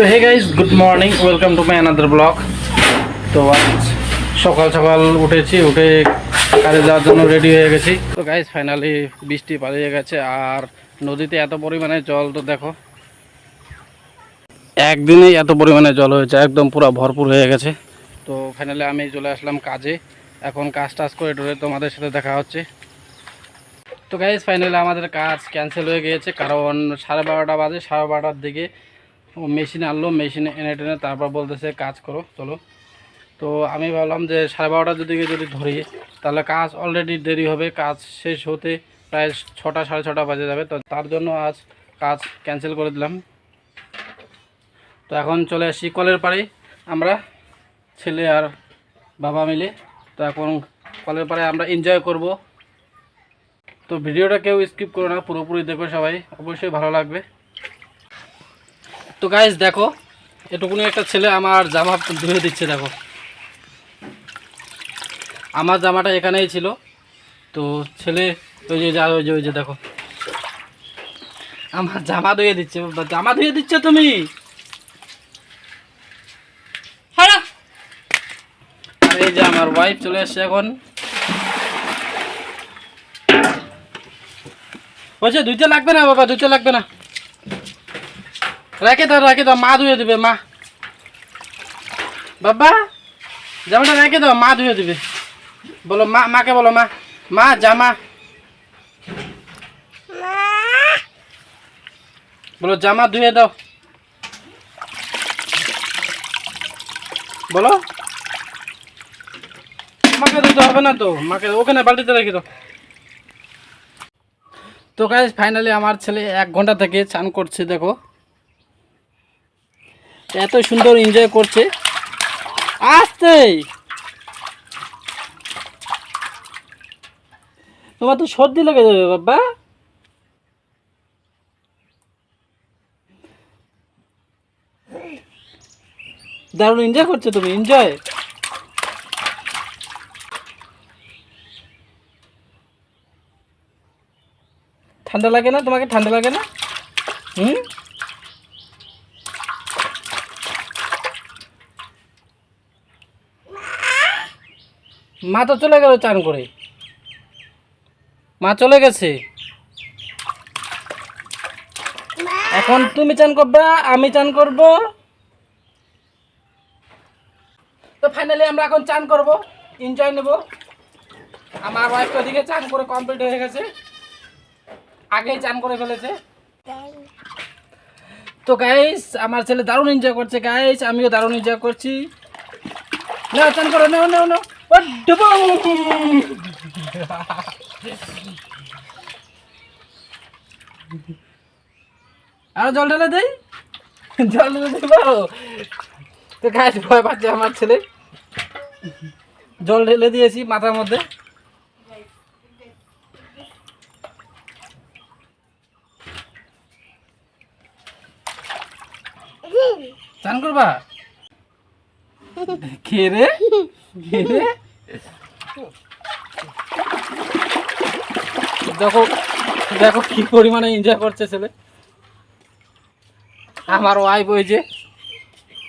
তো hey guys, good morning, welcome to my another blog. তো আজ সকাল সকাল উঠে কাজে যাওয়ার জন্য রেডি হয়ে গেছি। তো গাইস ফাইনালি বৃষ্টি পালিয়ে গেছে, আর নদীতে এত পরিমাণে জল, তো দেখো একদিনেই এত পরিমাণে জল হয়েছে, একদম পুরো ভরপুর হয়ে গেছে। তো ফাইনালি আমি চলে আসলাম কাজে। এখন কাজ টাজ করে টরে তোমাদের সাথে দেখা হচ্ছে। তো গাইস ফাইনালি আমাদের কাজ ক্যান্সেল হয়ে গিয়েছে, কারণ 12:30 বাজে। 12:30টার দিকে মেশিন আনলো, মেশিনে এনে টেনে তারপর বলতেছে কাজ করো চলো। তো আমি ভাবলাম যে 12:30টার দিকে যদি ধরি তাহলে কাজ অলরেডি দেরি হবে, কাজ শেষ হতে প্রায় 6টা 6:30 বাজে যাবে। তো তার জন্য আজ কাজ ক্যান্সেল করে দিলাম। তো এখন চলে আসি কলের পাড়ে, আমরা ছেলে আর বাবা মিলে। তো এখন কলের পাড়ে আমরা এনজয় করব। তো ভিডিওটা কেউ স্কিপ করো না, পুরোপুরি দেখো সবাই, অবশ্যই ভালো লাগবে। তো গাইস দেখো, এটুকুনি একটা ছেলে আমার জামা ধুয়ে দিচ্ছে। দেখো আমার জামাটা এখানেই ছিল, তো ছেলে ওই যে দেখো আমার জামা ধুয়ে দিচ্ছে। জামা ধুয়ে দিচ্ছে তুমি? আর এই যে আমার ওয়াইফ চলে আসছে এখন। বলছে ধুইতে লাগবে না বাবা, ধুইতে লাগবে না, রেখে দাও, মা ধুয়ে দিবে। মা বাবা জামাটা রেখে দাও, মা ধুয়ে দিবে। বলো মা, মাকে বলো মা, মা জামা, বলো জামা ধুয়ে দাও, বলো। মাকে ধুতে হবে না তো, মাকে ওখানে বালতিতে রেখে দাও। তো গাইস ফাইনালি আমার ছেলে 1 ঘন্টা থেকে চান করছে। দেখো এত সুন্দর এনজয় করছে। আসতে তোমার তো সর্দি লেগে যাবে বাবা। দারুণ এনজয় করছো তুমি, এনজয়। ঠান্ডা লাগে না তোমাকে? ঠান্ডা লাগে না? মা তো চলে গেল চান করে, মা চলে গেছে। এখন তুমি চান করবা, আমি চান করব। তো ফাইনালি আমরা এখন চান করব, এনজয় নেব। আমার ওয়াইফ ওদিকে চান করে কমপ্লিট হয়ে গেছে, আগেই চান করে ফেলেছে। তো গাইস আমার ছেলে দারুণ এনজয় করছে গাইস, আমিও দারুণ এনজয় করছি। না চান করো, নাও নাও নাও। আর জল ঢেলে দেই, জল ঢেলে দিতে পারো? তো গাইস ভয় পাচ্ছে আমার ছেলে, জল ঢেলে দিয়েছি মাথার মধ্যে। চান করবা? কে রে? দেখো দেখো কি পরিমাণে এনজয় করছে ছেলে। আমার ওয়াইফ ওই যে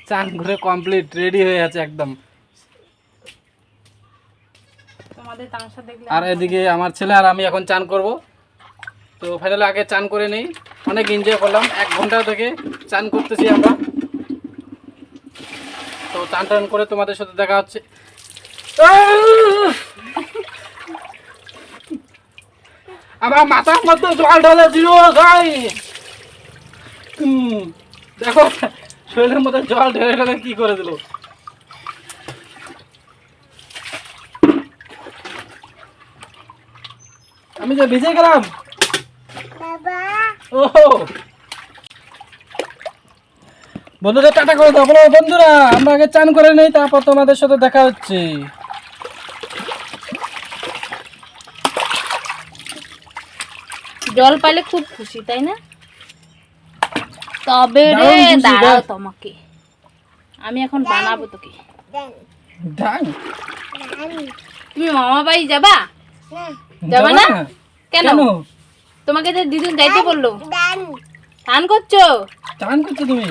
চান করে কমপ্লিট রেডি হয়ে আছে একদম। আর এদিকে আমার ছেলে আর আমি এখন চান করব। তো ফাইনালি আগে চান করে নেই, অনেক এনজয় করলাম, 1 ঘন্টা থেকে চান করতেছি আমরা। তো চান টান করে তোমাদের সাথে দেখা হচ্ছে। আমার মাথার মধ্যে জল ঢেলে দিল গাইস। দেখো শরীরের মধ্যে জল ঢেলে ঢেলে কি করে দিল। আমি যে ভিজে গেলাম। ও বন্ধুদের টাটা করে দাও, বলো বন্ধুরা আমরা আগে চান করে নেই, তারপর তোমাদের সাথে দেখা হচ্ছে। জল পাইলে খুব খুশি তাই না? তবে রে দাঁড়াও, তোমাকে আমি এখন বানাবো তোকে। তুমি মামা বাড়ি যাবা? যাবা না কেন? তোমাকে যে দিদুন যাইতে বললো। চান করছো? চান করছো তুমি?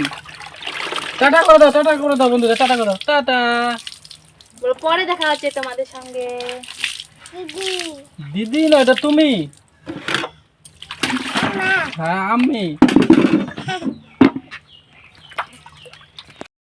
টাটা করে দাও বন্ধুরা, টাটা করে দাও, টাটা। বলো পরে দেখা হচ্ছে তোমাদের সঙ্গে। দিদি না, এটা তুমি। হ্যাঁ আমি।